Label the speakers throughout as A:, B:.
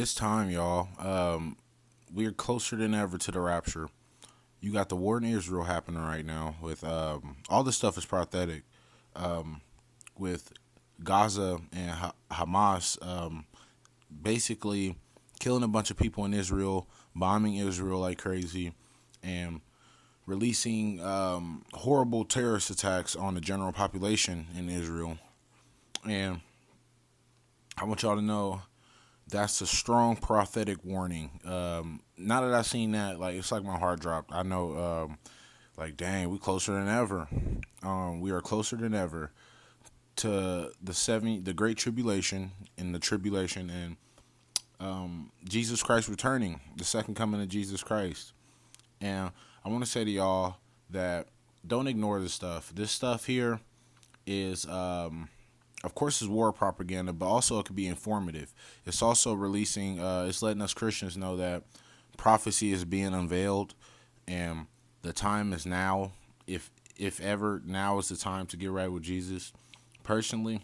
A: It's time, y'all. We're closer than ever to the rapture. You got the war in Israel happening right now with all this stuff is prophetic. With Gaza and Hamas basically killing a bunch of people in Israel, bombing Israel like crazy, and releasing horrible terrorist attacks on the general population in Israel. And I want y'all to know that's a strong prophetic warning. Now that I seen that, like it's like my heart dropped. I know, like dang, we closer than ever. We are closer than ever to the great tribulation and the tribulation and Jesus Christ returning, the second coming of Jesus Christ. And I want to say to y'all that don't ignore this stuff. This stuff here is of course, it's war propaganda, but also it could be informative. It's also releasing, it's letting us Christians know that prophecy is being unveiled, and the time is now. If ever, now is the time to get right with Jesus. Personally,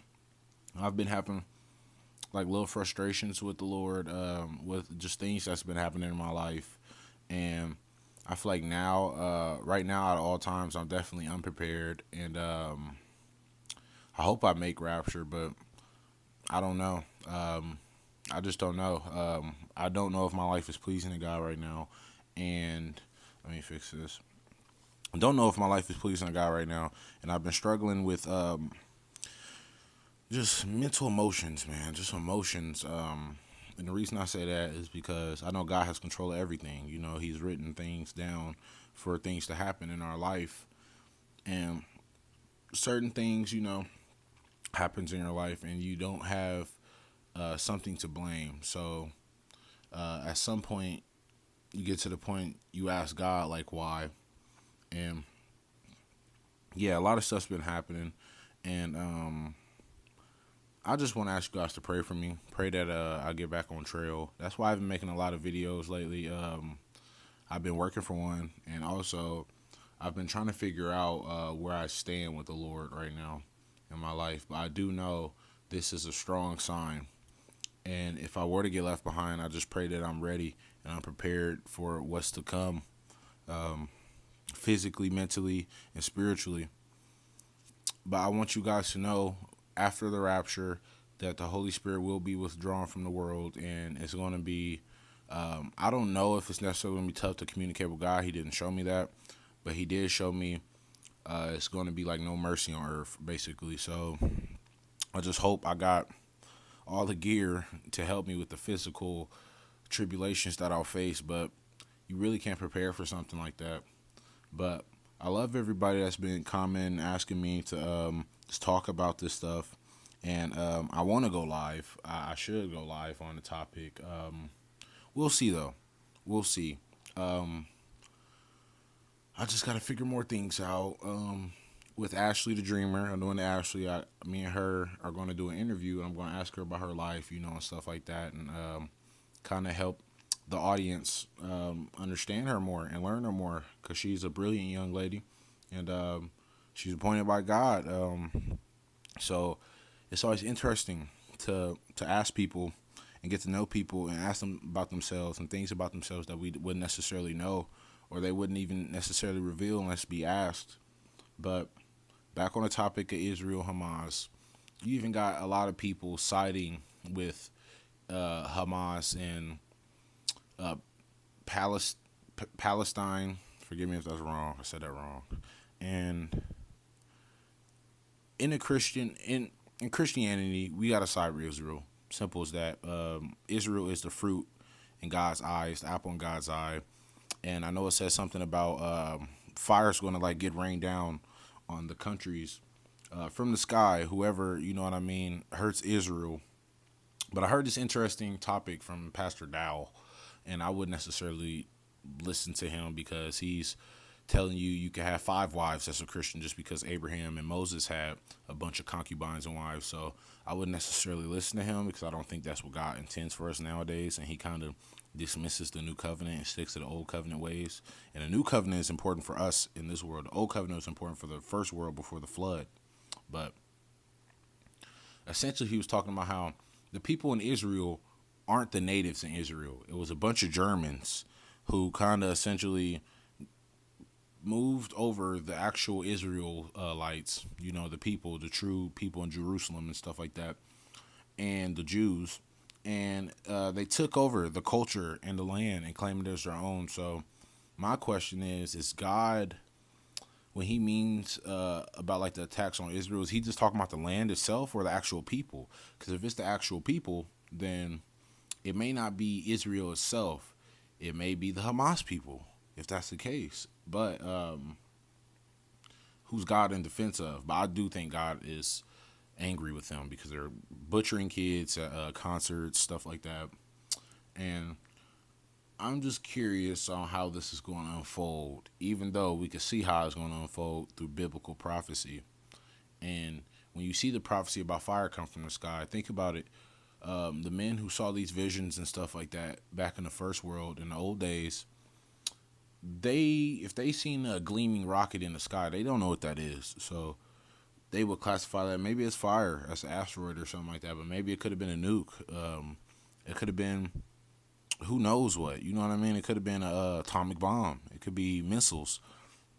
A: I've been having like little frustrations with the Lord, with just things that's been happening in my life, and I feel like now, right now, at all times, I'm definitely unprepared, and I hope I make Rapture, but I don't know. I just don't know. I don't know if my life is pleasing to God right now. And let me fix this. I don't know if my life is pleasing to God right now. And I've been struggling with just mental emotions, man. Just emotions. And the reason I say that is because I know God has control of everything. You know, He's written things down for things to happen in our life. And certain things, happens in your life and you don't have something to blame. So at some point, you get to the point you ask God, like, why? And yeah, a lot of stuff's been happening. And I just want to ask you guys to pray for me. Pray that I get back on trail. That's why I've been making a lot of videos lately. I've been working for one. And also, I've been trying to figure out where I stand with the Lord right now in my life. But I do know this is a strong sign. And if I were to get left behind, I just pray that I'm ready and I'm prepared for what's to come, um, physically, mentally, and spiritually. But I want you guys to know after the rapture that the Holy Spirit will be withdrawn from the world and it's going to be. I don't know if it's necessarily going to be tough to communicate with God. He didn't show me that, but He did show me it's going to be like no mercy on earth, basically. So I just hope I got all the gear to help me with the physical tribulations that I'll face, but you really can't prepare for something like that. But I love everybody that's been commenting, asking me to just talk about this stuff, and I want to go live. I should go live on the topic. We'll see though. We'll see. Um, I just got to figure more things out. With Ashley the Dreamer, I'm doing Ashley. Me and her are going to do an interview, and I'm going to ask her about her life, and stuff like that, and kind of help the audience understand her more and learn her more because she's a brilliant young lady, and she's appointed by God. So it's always interesting to ask people and get to know people and ask them about themselves and things about themselves that we wouldn't necessarily know or they wouldn't even necessarily reveal unless be asked. But back on the topic of Israel Hamas, you even got a lot of people siding with Hamas and uh, Palestine. Forgive me if that's wrong. I said that wrong. And in Christianity, we got to side with Israel. Simple as that. Israel is the fruit in God's eyes, the apple in God's eye. And I know it says something about fire's going to like get rained down on the countries from the sky. Whoever, you know what I mean, hurts Israel. But I heard this interesting topic from Pastor Dow, and I wouldn't necessarily listen to him because he's telling you can have five wives as a Christian just because Abraham and Moses had a bunch of concubines and wives. So I wouldn't necessarily listen to him because I don't think that's what God intends for us nowadays. And he kind of dismisses the new covenant and sticks to the old covenant ways. And the new covenant is important for us in this world. The old covenant was important for the first world before the flood. But essentially, he was talking about how the people in Israel aren't the natives in Israel. It was a bunch of Germans who kind of essentially moved over the actual Israelites, the people, the true people in Jerusalem and stuff like that, and the Jews, and they took over the culture and the land and claimed it as their own. So my question is God, when he means about like the attacks on Israel, is he just talking about the land itself or the actual people? Because if it's the actual people, then it may not be Israel itself. It may be the Hamas people, if that's the case. But who's God in defense of? But I do think God is angry with them because they're butchering kids at concerts, stuff like that. And I'm just curious on how this is going to unfold, even though we can see how it's going to unfold through biblical prophecy. And when you see the prophecy about fire come from the sky, think about it. The men who saw these visions and stuff like that back in the first world in the old days, if they seen a gleaming rocket in the sky, they don't know what that is. So they would classify that maybe it's fire, as an asteroid or something like that. But maybe it could have been a nuke. It could have been who knows what. You know what I mean? It could have been a atomic bomb. It could be missiles.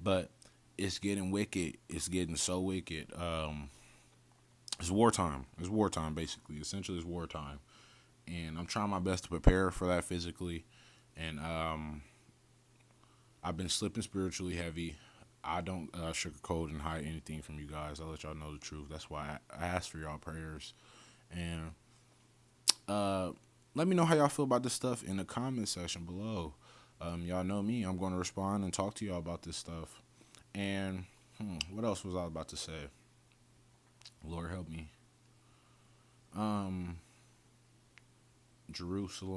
A: But it's getting wicked. It's getting so wicked. It's wartime. It's wartime, basically. Essentially, it's wartime. And I'm trying my best to prepare for that physically. And I've been slipping spiritually heavy. I don't sugarcoat and hide anything from you guys. I'll let y'all know the truth. That's why I ask for y'all prayers. And uh, let me know how y'all feel about this stuff in the comment section below. Y'all know me. I'm going to respond and talk to y'all about this stuff. And what else was I about to say? Lord help me. Jerusalem.